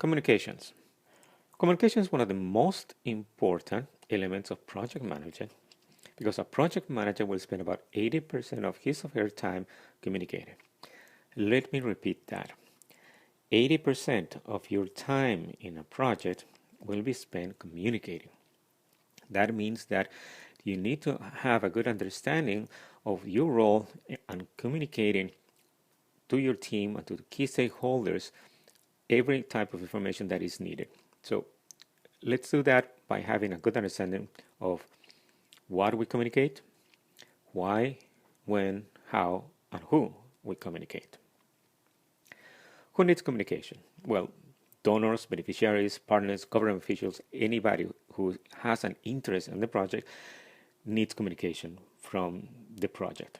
Communications. Communication is one of the most important elements of project management because a project manager will spend about 80% of his or her time communicating. Let me repeat that. 80% of your time in a project will be spent communicating. That means that you need to have a good understanding of your role and communicating to your team and to the key stakeholders every type of information that is needed. So let's do that by having a good understanding of what we communicate, why, when, how, and who we communicate. Who needs communication? Well, donors, beneficiaries, partners, government officials, anybody who has an interest in the project needs communication from the project.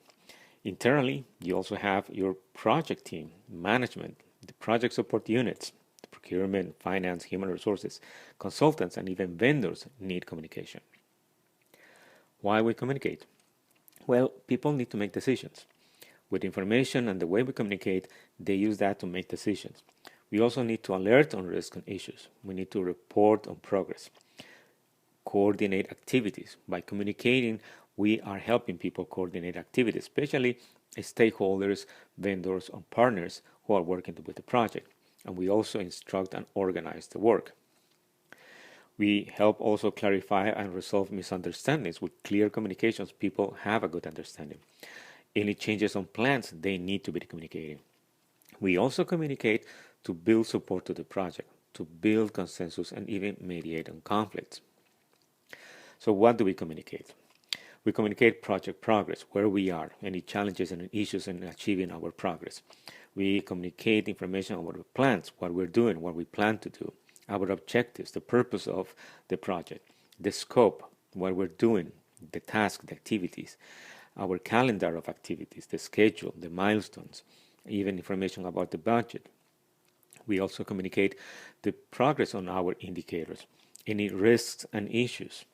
Internally, you also have your project team, management, the project support units, the procurement, finance, human resources, consultants, and even vendors need communication. Why we communicate? Well, people need to make decisions. With information and the way we communicate, they use that to make decisions. We also need to alert on risk and issues. We need to report on progress, coordinate activities. By communicating, we are helping people coordinate activities, especially stakeholders, vendors, or partners who are working with the project. And we also instruct and organize the work. We help also clarify and resolve misunderstandings. With clear communications, people have a good understanding. Any changes on plans, they need to be communicated. We also communicate to build support to the project, to build consensus, and even mediate on conflicts. So what do we communicate? We communicate project progress, where we are, any challenges and issues in achieving our progress. We communicate information on our plans, what we're doing, what we plan to do, our objectives, the purpose of the project, the scope, what we're doing, the tasks, the activities, our calendar of activities, the schedule, the milestones, even information about the budget. We also communicate the progress on our indicators, any risks and issues,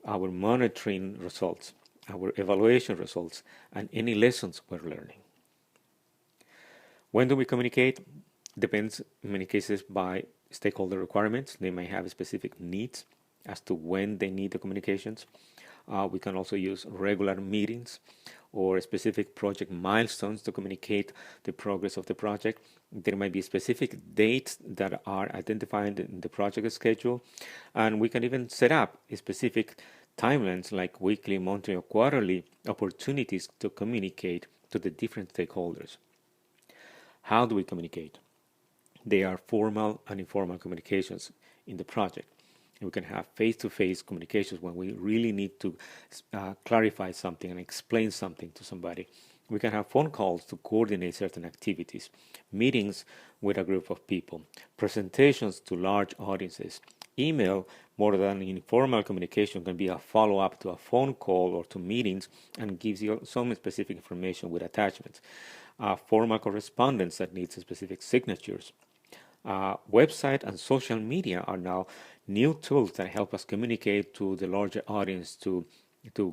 our monitoring results, our evaluation results, and any lessons we're learning. When do we communicate? Depends in many cases by stakeholder requirements. They may have specific needs as to when they need the communications. We can also use regular meetings or specific project milestones to communicate the progress of the project. There might be specific dates that are identified in the project schedule, and we can even set up specific timelines like weekly, monthly, or quarterly opportunities to communicate to the different stakeholders. How do we communicate? There are formal and informal communications in the project. We can have face-to-face communications when we really need to clarify something and explain something to somebody. We can have phone calls to coordinate certain activities, meetings with a group of people, presentations to large audiences. Email, more than informal communication, can be a follow-up to a phone call or to meetings and gives you some specific information with attachments. Formal correspondence that needs specific signatures. Website and social media are now new tools that help us communicate to the larger audience, to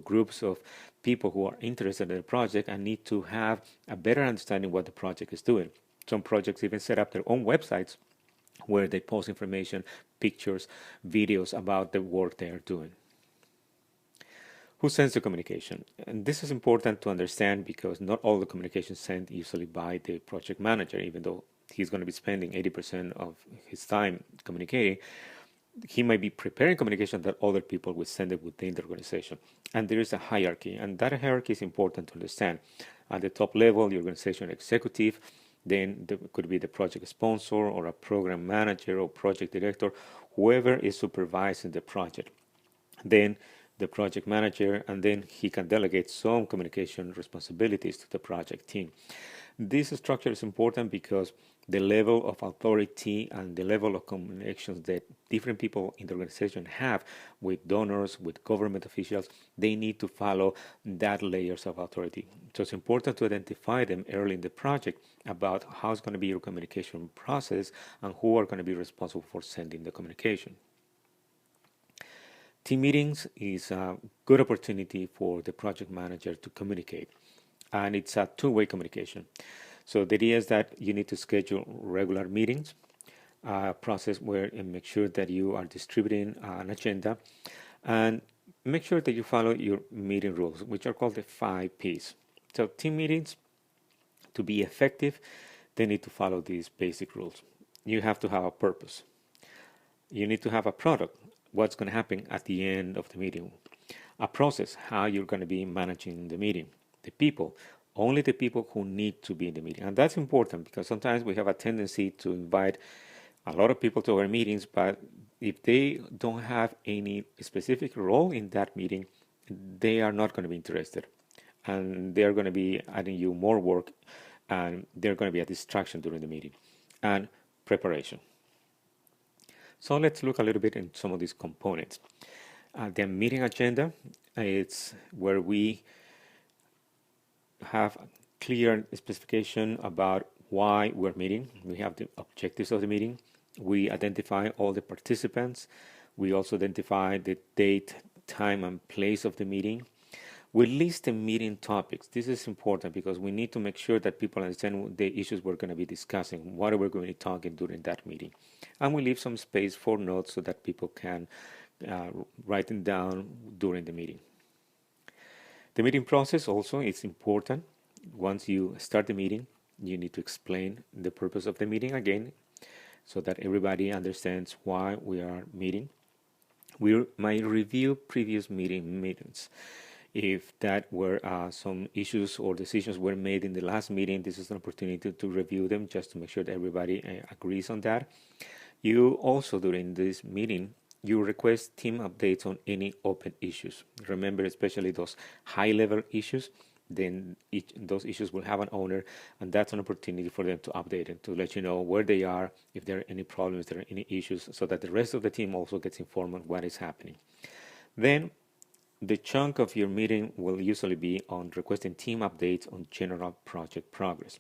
groups of people who are interested in the project and need to have a better understanding what the project is doing. Some projects even set up their own websites where they post information, pictures, videos about the work they are doing. Who sends the communication? And this is important to understand because not all the communication is sent usually by the project manager, even though he's going to be spending 80% of his time communicating. He might be preparing communication that other people will send it within the organization. And there is a hierarchy, and that hierarchy is important to understand. At the top level, the organization executive, then there could be the project sponsor or a program manager or project director, whoever is supervising the project. Then the project manager, and then he can delegate some communication responsibilities to the project team. This structure is important because the level of authority and the level of connections that different people in the organization have with donors, with government officials, they need to follow that layers of authority. So it's important to identify them early in the project about how it's going to be your communication process and who are going to be responsible for sending the communication. Team meetings is a good opportunity for the project manager to communicate, and it's a two-way communication. So the idea is that you need to schedule regular meetings process where you make sure that you are distributing an agenda, and make sure that you follow your meeting rules, which are called the 5 Ps. So team meetings, to be effective, they need to follow these basic rules. You have to have a purpose. You need to have a product, what's going to happen at the end of the meeting. A process, how you're going to be managing the meeting. The people, only the people who need to be in the meeting. And that's important because sometimes we have a tendency to invite a lot of people to our meetings, but if they don't have any specific role in that meeting, they are not going to be interested. And they're going to be adding you more work, and they're going to be a distraction during the meeting. And preparation. So let's look a little bit in some of these components. The meeting agenda, it's where we have clear specification about why we're meeting. We have the objectives of the meeting. We identify all the participants. We also identify the date, time, and place of the meeting. We list the meeting topics. This is important because we need to make sure that people understand the issues we're going to be discussing, what we're going to be talking during that meeting. And we leave some space for notes so that people can write them down during the meeting. The meeting process also is important. Once you start the meeting, you need to explain the purpose of the meeting again so that everybody understands why we are meeting. We might review previous meetings. If that were some issues or decisions were made in the last meeting, this is an opportunity to review them just to make sure that everybody agrees on that. You also, during this meeting, you request team updates on any open issues. Remember, especially those high-level issues, then those issues will have an owner, and that's an opportunity for them to update and to let you know where they are, if there are any problems, if there are any issues, so that the rest of the team also gets informed on what is happening. Then the chunk of your meeting will usually be on requesting team updates on general project progress.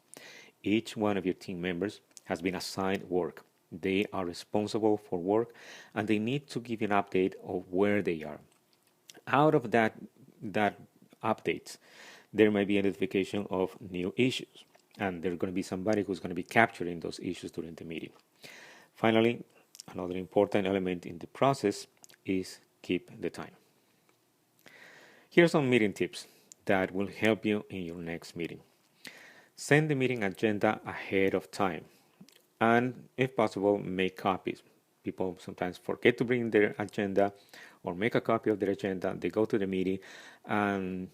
Each one of your team members has been assigned work. They are responsible for work, and they need to give you an update of where they are. Out of that updates, there might be a notification of new issues, and there's going to be somebody who's going to be capturing those issues during the meeting. Finally, another important element in the process is keep the time. Here are some meeting tips that will help you in your next meeting. Send the meeting agenda ahead of time, and if possible, make copies. People sometimes forget to bring their agenda or make a copy of their agenda. They go to the meeting, and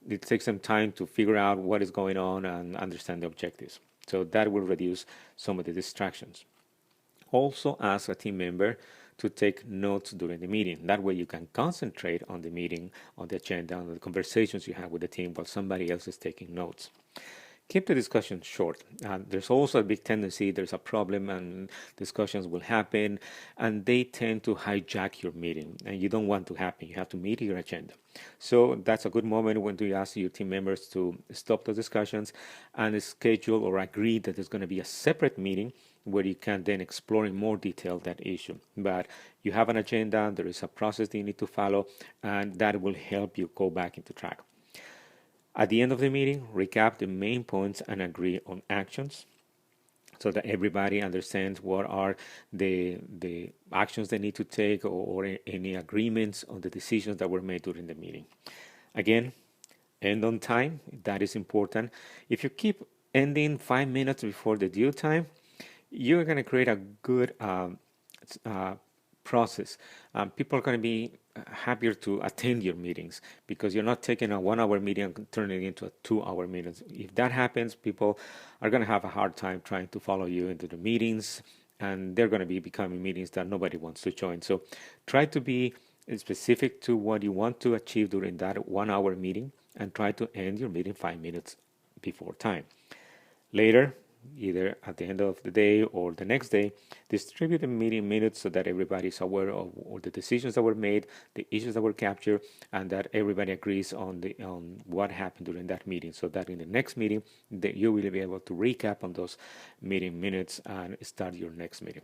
it takes them time to figure out what is going on and understand the objectives. So that will reduce some of the distractions. Also ask a team member to take notes during the meeting. That way you can concentrate on the meeting, on the agenda, on the conversations you have with the team while somebody else is taking notes. Keep the discussion short. There's also a big tendency, there's a problem and discussions will happen, and they tend to hijack your meeting, and you don't want to happen. You have to meet your agenda. So that's a good moment when you ask your team members to stop the discussions and schedule or agree that there's going to be a separate meeting where you can then explore in more detail that issue. But you have an agenda, there is a process that you need to follow, and that will help you go back into track. At the end of the meeting, recap the main points and agree on actions so that everybody understands what are the actions they need to take or any agreements on the decisions that were made during the meeting. Again, end on time. That is important. If you keep ending 5 minutes before the due time, you're going to create a good process. People are going to be happier to attend your meetings because you're not taking a 1 hour meeting and turning it into a 2 hour meeting. If that happens, people are going to have a hard time trying to follow you into the meetings, and they're going to be becoming meetings that nobody wants to join. So try to be specific to what you want to achieve during that 1 hour meeting and try to end your meeting 5 minutes before time. Later, either at the end of the day or the next day, distribute the meeting minutes so that everybody is aware of all the decisions that were made, the issues that were captured, and that everybody agrees on what happened during that meeting, so that in the next meeting that you will be able to recap on those meeting minutes and start your next meeting.